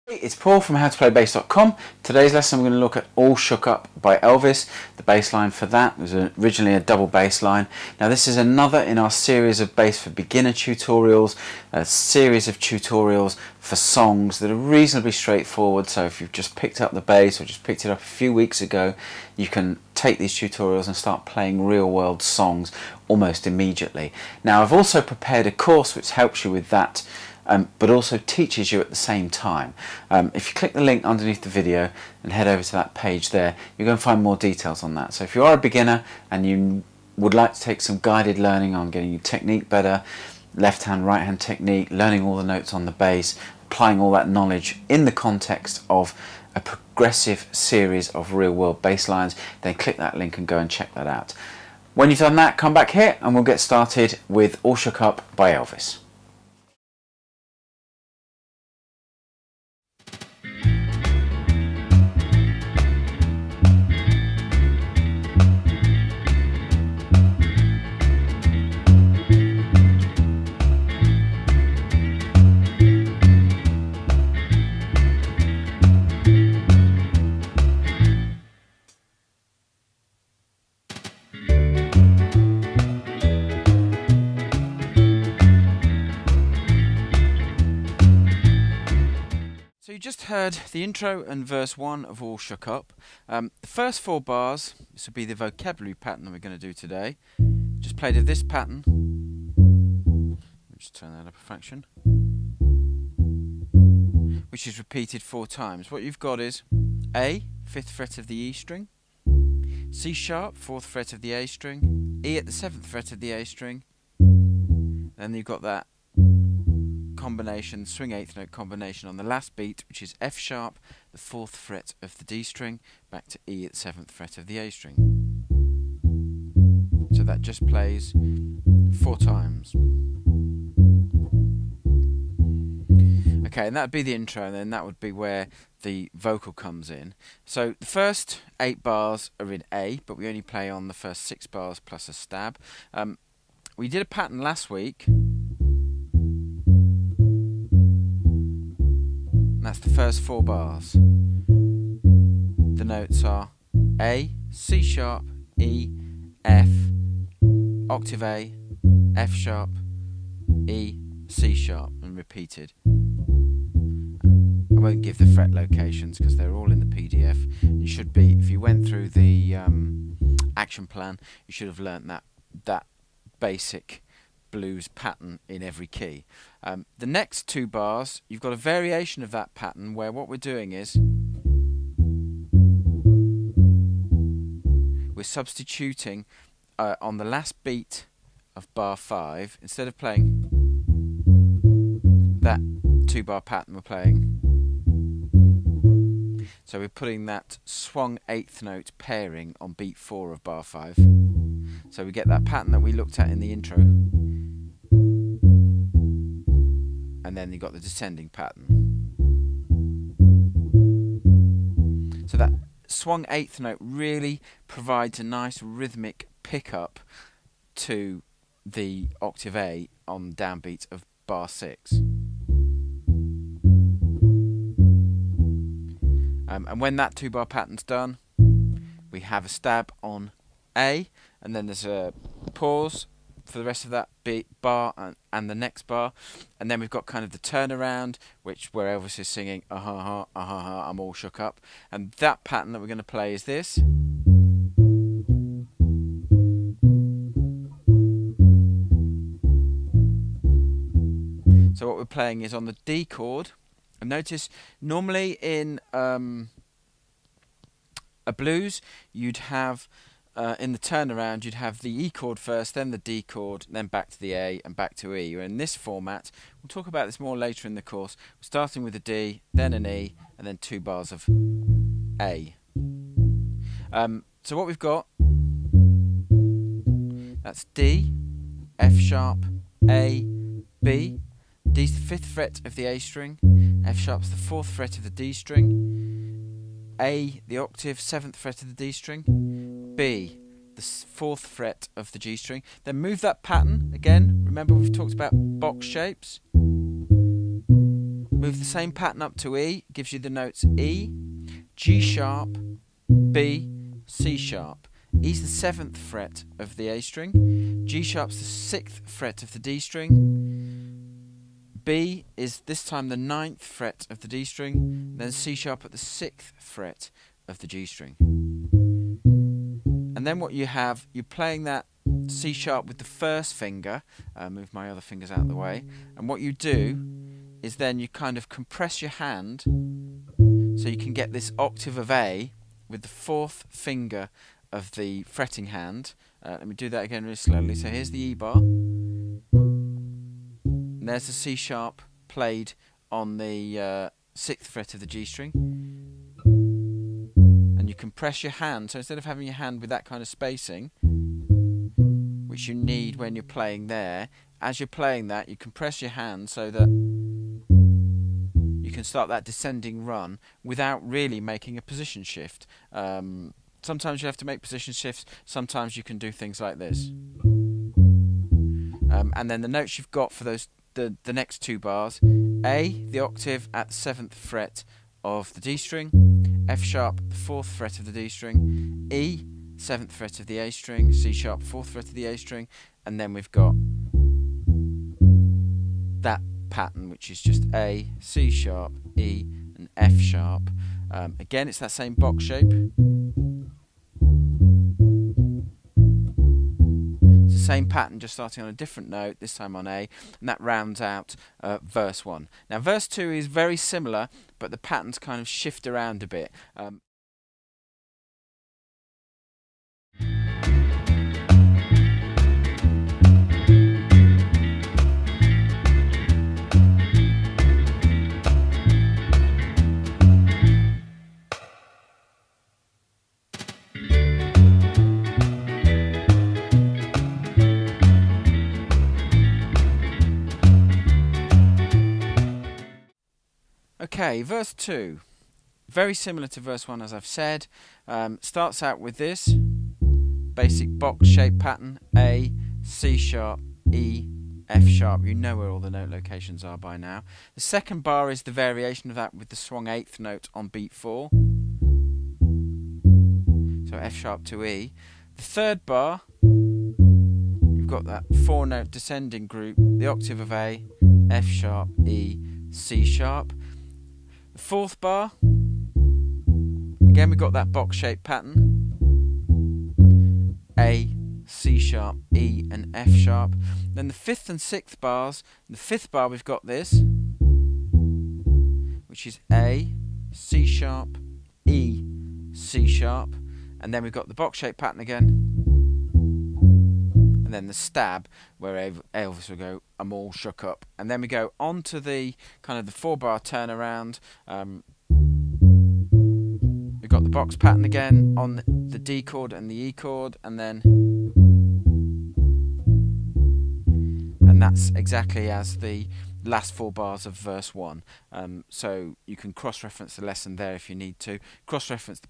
It's Paul from howtoplaybassdotcom. Today's lesson we're going to look at All Shook Up by Elvis. The bass line for that was originally a double bass line. Now this is another in our series of bass for beginner tutorials, a series of tutorials for songs that are reasonably straightforward. So if you've just picked up the bass or just picked it up a few weeks ago, you can take these tutorials and start playing real world songs almost immediately. Now I've also prepared a course which helps you with that, but also teaches you at the same time. If you click the link underneath the video and head over to that page there, you're going to find more details on that. So if you are a beginner and you would like to take some guided learning on getting your technique better, left hand, right hand technique, learning all the notes on the bass, applying all that knowledge in the context of a progressive series of real world bass lines, then click that link and go and check that out. When you've done that, come back here and we'll get started with All Shook Up by Elvis. So you just heard the intro and verse 1 of All Shook Up. The first 4 bars, this will be the vocabulary pattern that we're going to do today. Just played of this pattern. Let me just turn that up a fraction. Which is repeated 4 times. What you've got is A, 5th fret of the E string, C sharp, 4th fret of the A string, E at the 7th fret of the A string, then you've got that combination, swing 8th note combination on the last beat, which is F sharp, the 4th fret of the D string, back to E at the 7th fret of the A string. So that just plays 4 times. Okay, and that would be the intro, and then that would be where the vocal comes in. So the first 8 bars are in A, but we only play on the first 6 bars plus a stab. We did a pattern last week. That's the first 4 bars. The notes are A, C sharp, E, F, octave A, F sharp, E, C sharp, and repeated. I won't give the fret locations because they're all in the PDF. You should be, if you went through the action plan, you should have learnt that basic blues pattern in every key. The next 2 bars, you've got a variation of that pattern where what we're doing is we're substituting on the last beat of bar 5, instead of playing that 2-bar pattern, we're playing. So we're putting that swung 8th note pairing on beat 4 of bar 5. So we get that pattern that we looked at in the intro. And then you've got the descending pattern. So that swung 8th note really provides a nice rhythmic pickup to the octave A on downbeat of bar 6. And when that 2-bar pattern's done, we have a stab on A, and then there's a pause for the rest of that bar and the next bar, and then we've got kind of the turnaround, where Elvis is singing I'm all shook up, and that pattern that we're going to play is this. So what we're playing is on the D chord, and notice normally in a blues you'd have in the turnaround, you'd have the E chord first, then the D chord, then back to the A and back to E. In this format, we'll talk about this more later in the course, we're starting with a D, then an E, and then 2 bars of A. So what we've got, that's D, F sharp, A, B. D's the 5th fret of the A string, F sharp's the 4th fret of the D string, A, the octave, 7th fret of the D string, B, the 4th fret of the G string. Then move that pattern again. Remember we've talked about box shapes. move the same pattern up to E, gives you the notes E, G sharp, B, C sharp. E's the 7th fret of the A string, G sharp's the 6th fret of the D string, B is this time the 9th fret of the D string, then C sharp at the 6th fret of the G string. And then what you have, you're playing that C sharp with the first finger, move my other fingers out of the way, and what you do is then you kind of compress your hand so you can get this octave of A with the 4th finger of the fretting hand. Let me do that again really slowly. So here's the E bar, and there's the C sharp played on the 6th fret of the G string. And you compress your hand, so instead of having your hand with that kind of spacing, which you need when you're playing there, as you're playing that, you compress your hand so that you can start that descending run without really making a position shift. Sometimes you have to make position shifts, sometimes you can do things like this. And then the notes you've got for those the next 2 bars: A, the octave at the 7th fret of the D string, F sharp, the 4th fret of the D string, E, 7th fret of the A string, C sharp, 4th fret of the A string, and then we've got that pattern which is just A, C sharp, E, and F sharp. Again, it's that same box shape. It's the same pattern, just starting on a different note, this time on A, and that rounds out verse 1. Now verse 2 is very similar, but the patterns kind of shift around a bit. Okay, verse 2, very similar to verse 1 as I've said. Starts out with this basic box shape pattern: A, C sharp, E, F sharp. You know where all the note locations are by now. The second bar is the variation of that with the swung 8th note on beat 4. So F sharp to E. The third bar, you've got that 4-note descending group, the octave of A, F sharp, E, C sharp. The 4th bar, again we've got that box shape pattern: A, C sharp, E, and F sharp. Then the 5th and 6th bars, in the 5th bar we've got this, which is A, C sharp, E, C sharp, and then we've got the box shape pattern again, and then the stab where Elvis will go, "I'm all shook up," and then we go on to the kind of the 4-bar turnaround. We've got the box pattern again on the D chord and the E chord, and that's exactly as the last 4 bars of verse 1. So you can cross-reference the lesson there if you need to. Cross-reference the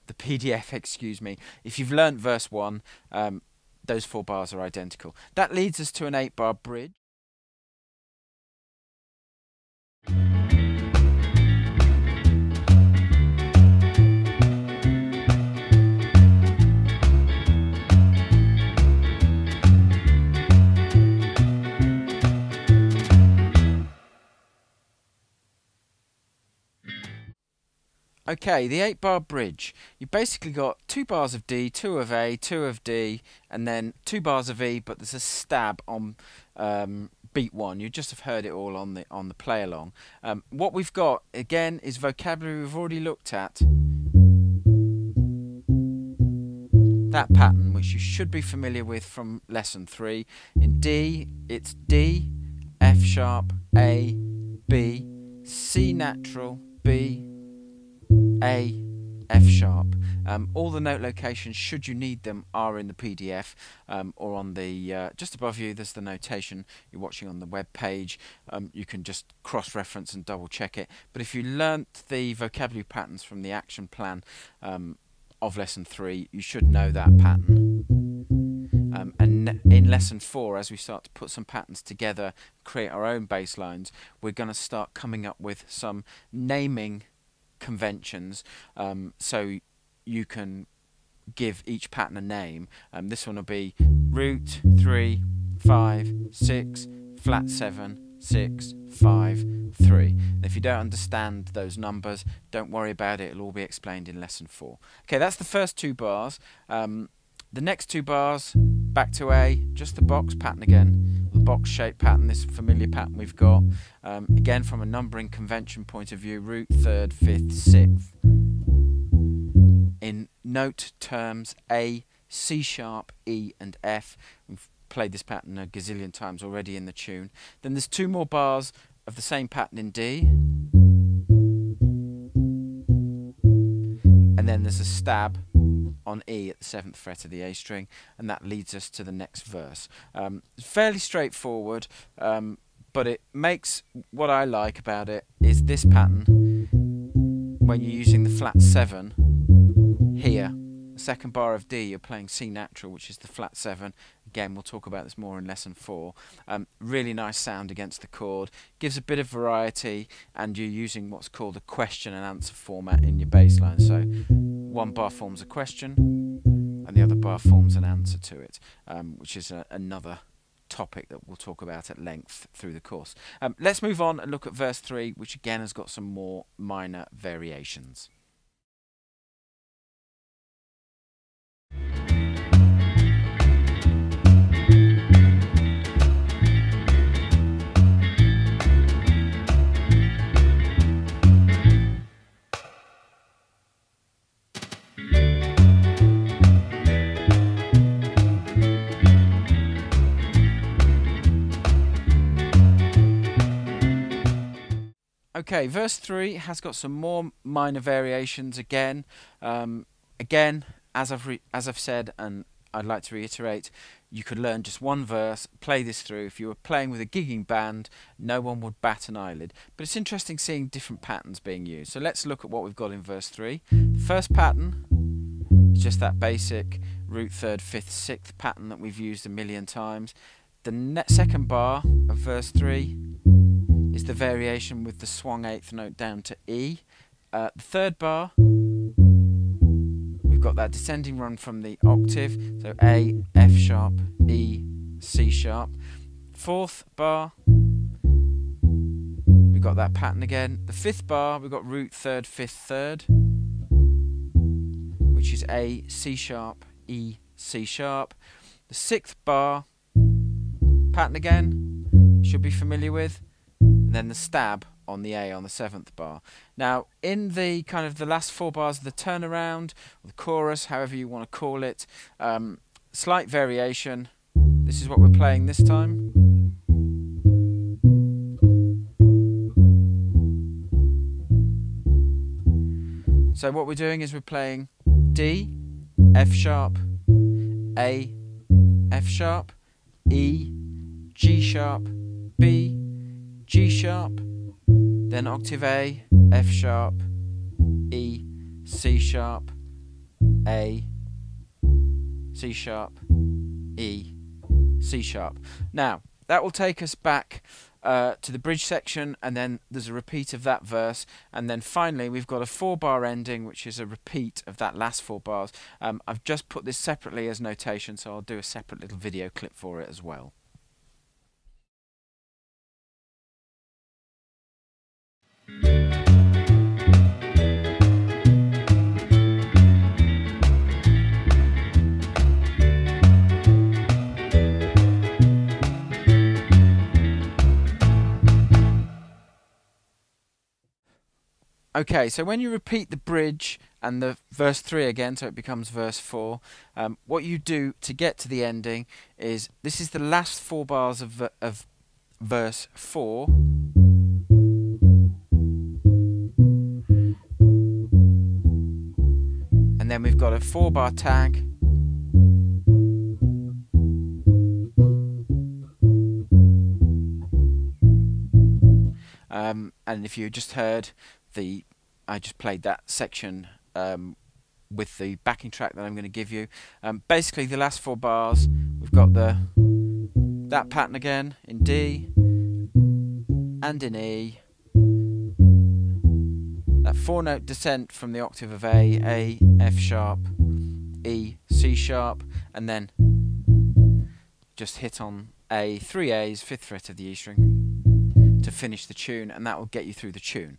the PDF, excuse me. If you've learnt verse 1, those 4 bars are identical. That leads us to an 8-bar bridge. Okay, the 8-bar bridge. You basically got 2 bars of D, 2 of A, 2 of D, and then 2 bars of E, but there's a stab on beat 1. You just have heard it all on the play along. What we've got again is vocabulary we've already looked at. That pattern, which you should be familiar with from lesson 3. In D, it's D, F sharp, A, B, C natural, B, A, F sharp. All the note locations, should you need them, are in the PDF or on the just above you. There's the notation you're watching on the web page. You can just cross-reference and double-check it. But if you learnt the vocabulary patterns from the action plan of lesson 3, you should know that pattern. and in lesson 4, as we start to put some patterns together, create our own bass lines, we're going to start coming up with some naming conventions, so you can give each pattern a name. This one will be root 3 5 6 flat 7 6 5 3. And if you don't understand those numbers, don't worry about it, it'll all be explained in lesson 4. Okay, that's the first 2 bars. The next 2 bars, back to A, just the box pattern again, the box shape pattern, this familiar pattern we've got. Again, from a numbering convention point of view, root 3rd 5th 6th. In note terms, A, C sharp, E and F. We've played this pattern a gazillion times already in the tune. Then there's 2 more bars of the same pattern in D. And then there's a stab on E at the 7th fret of the A string, and that leads us to the next verse. It's fairly straightforward, but it makes, what I like about it is this pattern, when you're using the flat 7 here, the second bar of D, you're playing C natural, which is the flat 7. Again, we'll talk about this more in lesson 4. Really nice sound against the chord, gives a bit of variety, and you're using what's called a question and answer format in your bass line. So one bar forms a question and the other bar forms an answer to it, which is another topic that we'll talk about at length through the course. Let's move on and look at verse 3, which again has got some more minor variations. Okay, verse 3 has got some more minor variations again. Again, as I've said, and I'd like to reiterate, you could learn just one verse, play this through. If you were playing with a gigging band, no one would bat an eyelid. But it's interesting seeing different patterns being used. So let's look at what we've got in verse 3. The first pattern is just that basic root 3rd 5th 6th pattern that we've used a million times. The second bar of verse 3 is the variation with the swung 8th note down to E. The third bar, we've got that descending run from the octave, so A, F sharp, E, C sharp. Fourth bar, we've got that pattern again. The fifth bar, we've got root 3rd 5th 3rd, which is A, C sharp, E, C sharp. The sixth bar, pattern again, you should be familiar with. And then the stab on the A on the 7th bar. Now, in the kind of the last 4 bars of the turnaround, or the chorus, however you want to call it, slight variation. This is what we're playing this time. So what we're doing is we're playing D, F sharp, A, F sharp, E, G sharp, B, G sharp, then octave A, F sharp, E, C sharp, A, C sharp, E, C sharp. Now, that will take us back to the bridge section, and then there's a repeat of that verse, and then finally we've got a 4-bar ending, which is a repeat of that last 4 bars. I've just put this separately as notation, so I'll do a separate little video clip for it as well. Okay, so when you repeat the bridge and the verse 3 again, so it becomes verse 4, what you do to get to the ending is, this is the last 4 bars of verse 4. And then we've got a 4-bar tag. And if you just heard I just played that section with the backing track that I'm going to give you. Basically, the last 4 bars, we've got that pattern again in D and in E. That 4-note descent from the octave of A, F sharp, E, C sharp, and then just hit on A, 3 A's, 5th fret of the E string to finish the tune, and that will get you through the tune.